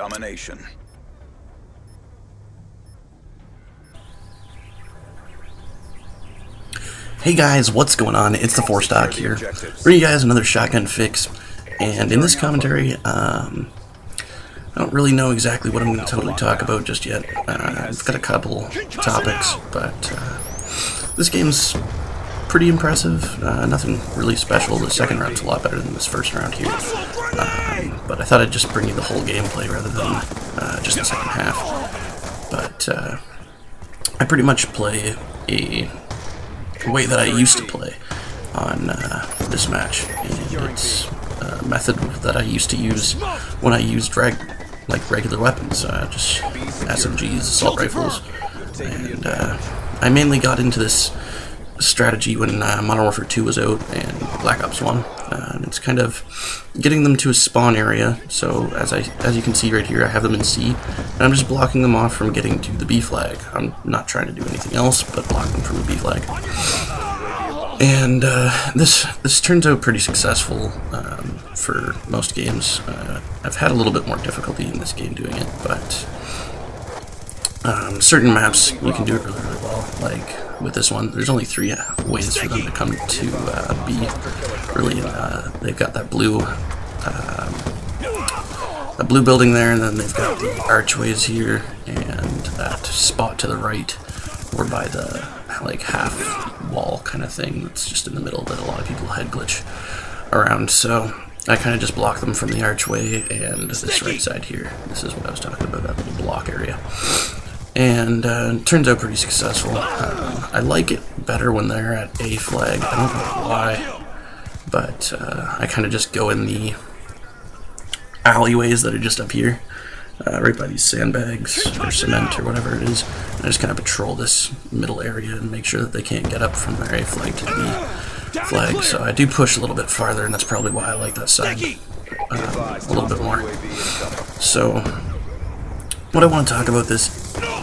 domination. Hey guys, what's going on? It's TheForeStock here, bringing you guys another shotgun fix. And in this commentary, I don't really know exactly what I'm going to totally talk about just yet. I've got a couple topics, but this game's pretty impressive. Nothing really special. The second round's a lot better than this first round here. But I thought I'd just bring you the whole gameplay rather than just the second half. But I pretty much play a way that I used to play on this match, and it's a method that I used to use when I used regular weapons, just SMGs, assault rifles, and I mainly got into this strategy when Modern Warfare 2 was out and Black Ops 1, and it's kind of getting them to a spawn area. So as you can see right here, I have them in C, and I'm just blocking them off from getting to the B flag. I'm not trying to do anything else but block them from the B flag. And this turns out pretty successful for most games. I've had a little bit more difficulty in this game doing it, but certain maps you can do it really well. Like with this one, there's only 3 ways for them to come to B. Really, they've got that blue building there, and then they've got the archways here, and that spot to the right, or by the like half wall kind of thing that's just in the middle that a lot of people head glitch around. So I kind of just block them from the archway and this right side here. This is what I was talking about, that little block area. And it turns out pretty successful. I like it better when they're at A flag. I don't know why, but I kind of just go in the alleyways that are just up here, right by these sandbags or cement or whatever it is. And I just kind of patrol this middle area and make sure that they can't get up from their A flag to the B flag. So I do push a little bit farther, and that's probably why I like that side a little bit more. So what I want to talk about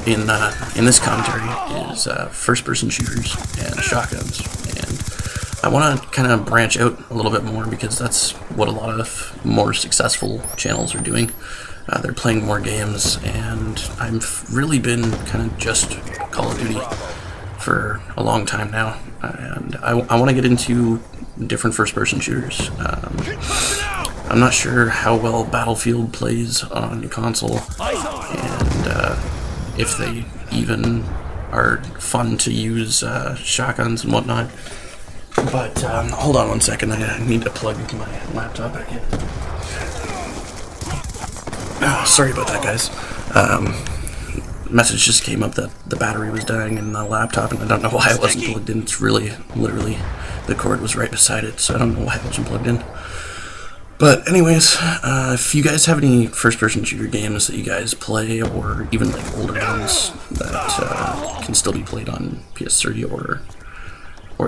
in this commentary is first-person shooters and shotguns, and I want to kind of branch out a little bit more because that's what a lot of more successful channels are doing. They're playing more games, and I've really been kind of just Call of Duty for a long time now, and I want to get into different first-person shooters. I'm not sure how well Battlefield plays on console, and if they even are fun to use shotguns and whatnot. But hold on one second, I need to plug my laptop back in. Oh, sorry about that, guys. Message just came up that the battery was dying in the laptop, and I don't know why it wasn't plugged in. It's really, literally, the cord was right beside it, so I don't know why it wasn't plugged in. But anyways, if you guys have any first-person shooter games that you guys play, or even like older ones that can still be played on PS3 or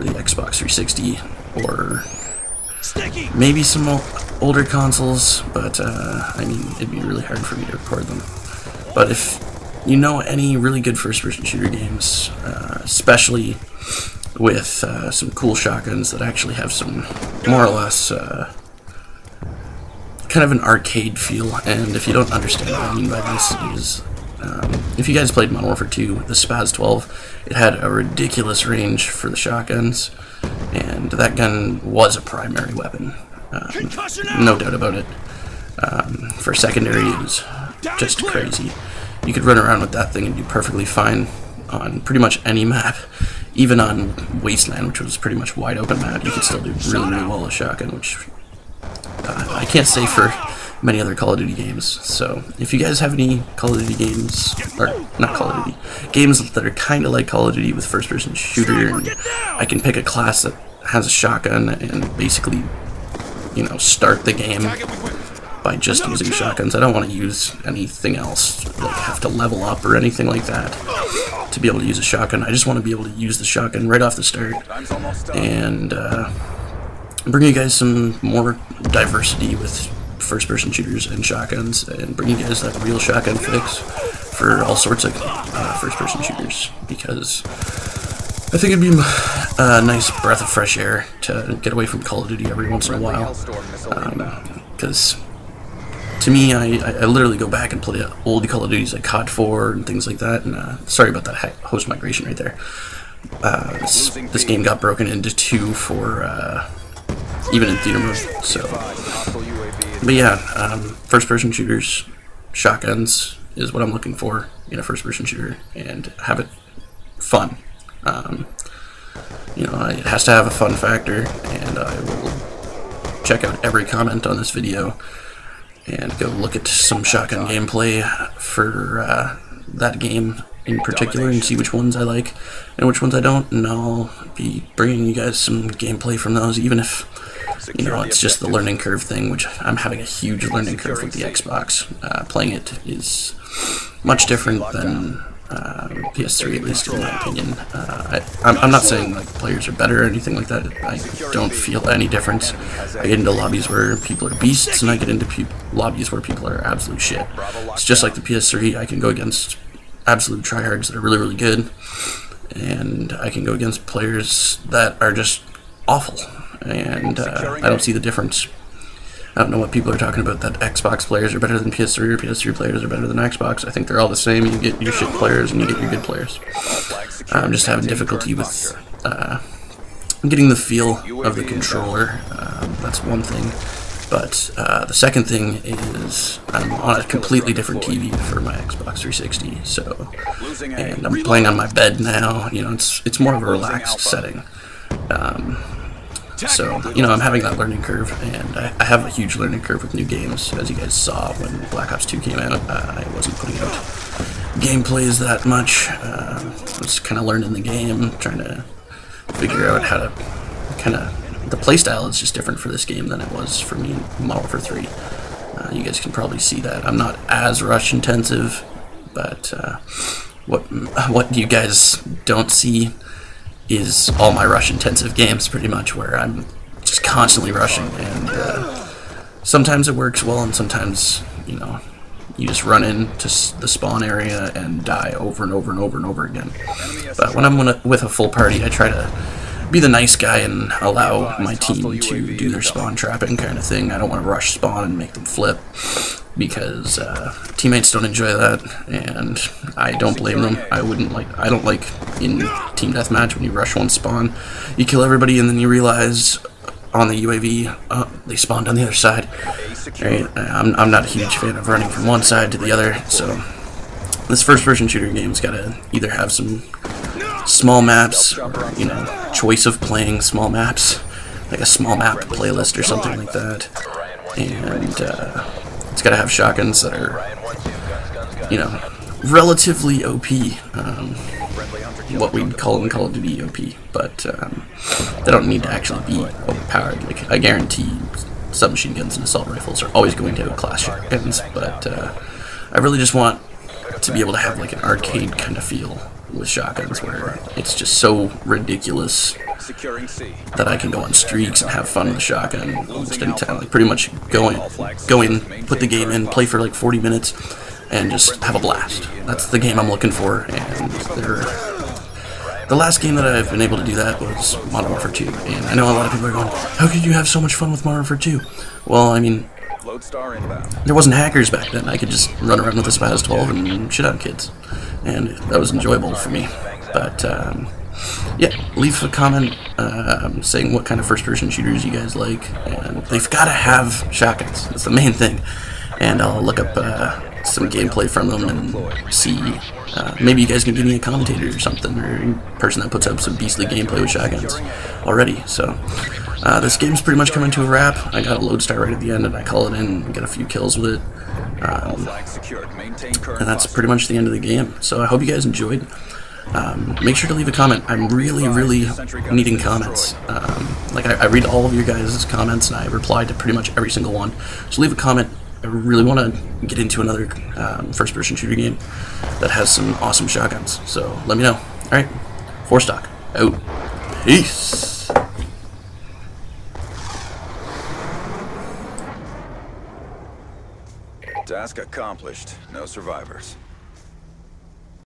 the Xbox 360, or maybe some older consoles, but I mean, it'd be really hard for me to record them. But if you know any really good first-person shooter games, especially with some cool shotguns that actually have some more or less kind of an arcade feel, and if you don't understand what I mean by this is, if you guys played Modern Warfare 2, the Spaz 12, it had a ridiculous range for the shotguns, and that gun was a primary weapon, no doubt about it. For secondary, it was just crazy. You could run around with that thing and do perfectly fine on pretty much any map. Even on Wasteland, which was pretty much wide open map, you could still do really, really well with shotgun, which I can't say for many other Call of Duty games. So if you guys have any Call of Duty games, or not Call of Duty, games that are kind of like Call of Duty with first-person shooter, and I can pick a class that has a shotgun and basically, you know, start the game by just using shotguns. I don't want to use anything else, like have to level up or anything like that to be able to use a shotgun. I just want to be able to use the shotgun right off the start, and bring you guys some more diversity with first-person shooters and shotguns, and bring you guys that real shotgun fix for all sorts of first-person shooters, because I think it'd be a nice breath of fresh air to get away from Call of Duty every once in a while, because to me, I literally go back and play old Call of Duties like COD 4 and things like that. And sorry about that host migration right there. This game got broken into 2 for even in theater mode. So, but yeah, first-person shooters, shotguns is what I'm looking for in a first-person shooter, and have it fun. You know, it has to have a fun factor, and I will check out every comment on this video and go look at some shotgun gameplay for that game in particular and see which ones I like and which ones I don't, and I'll be bringing you guys some gameplay from those, even if, you know, it's just the learning curve thing, which I'm having a huge learning curve with the Xbox. Playing it is much different than PS3, at least in my opinion. I'm not saying like players are better or anything like that. I don't feel any difference. I get into lobbies where people are beasts, and I get into lobbies where people are absolute shit. It's just like the PS3. I can go against absolute tryhards that are really, really good, and I can go against players that are just awful, and I don't see the difference. I don't know what people are talking about, that Xbox players are better than PS3 or PS3 players are better than Xbox. I think they're all the same. You get your shit players and you get your good players. I'm just having difficulty with getting the feel of the controller. That's one thing. But the second thing is I'm on a completely different TV for my Xbox 360. So, and I'm playing on my bed now. You know, it's more of a relaxed setting. So, you know, I'm having that learning curve, and I have a huge learning curve with new games. As you guys saw when Black Ops 2 came out, I wasn't putting out gameplays that much. I was kind of learning the game, trying to figure out how to kind of... The playstyle is just different for this game than it was for me in Modern Warfare 3. You guys can probably see that. I'm not as rush intensive, but what you guys don't see is all my rush intensive games, pretty much, where I'm just constantly rushing, and sometimes it works well, and sometimes, you know, you just run into the spawn area and die over and over and over and over again. But when I'm with a full party, I try to be the nice guy and allow my team to do their spawn trapping kind of thing. I don't want to rush spawn and make them flip, because teammates don't enjoy that, and I don't blame them. I don't like in team deathmatch when you rush one spawn, you kill everybody, and then you realize on the UAV, they spawned on the other side. Right? I'm not a huge fan of running from one side to the other, so this first-person shooter game's got to either have some small maps, or, you know, choice of playing small maps, like a small map playlist or something like that, and it's got to have shotguns that are, you know, relatively OP, what we'd call in Call of Duty OP, but they don't need to actually be overpowered. Like, I guarantee submachine guns and assault rifles are always going to outclass shotguns, but I really just want to be able to have like an arcade kind of feel with shotguns, where it's just so ridiculous that I can go on streaks and have fun with a shotgun almost any time. Like, pretty much go in, put the game in, play for like 40 minutes, and just have a blast. That's the game I'm looking for, and the last game that I've been able to do that was Modern Warfare 2, and I know a lot of people are going, how could you have so much fun with Modern Warfare 2? Well, I mean, there wasn't hackers back then. I could just run around with a Spaz 12 and shit on kids, and that was enjoyable for me. But yeah, leave a comment saying what kind of first-person shooters you guys like, and they've got to have shotguns. That's the main thing, and I'll look up some gameplay from them and see. Maybe you guys can give me a commentator or something, or a person that puts up some beastly gameplay with shotguns already. So this game's pretty much coming to a wrap. I got a lodestar right at the end, and I call it in and get a few kills with it. And that's pretty much the end of the game. So I hope you guys enjoyed. Make sure to leave a comment. I'm really needing comments. Like, I read all of your guys' comments, and I reply to pretty much every single one. So leave a comment. I really want to get into another first-person shooter game that has some awesome shotguns. So let me know. Alright, TheForeStock out. Peace. Task accomplished. No survivors.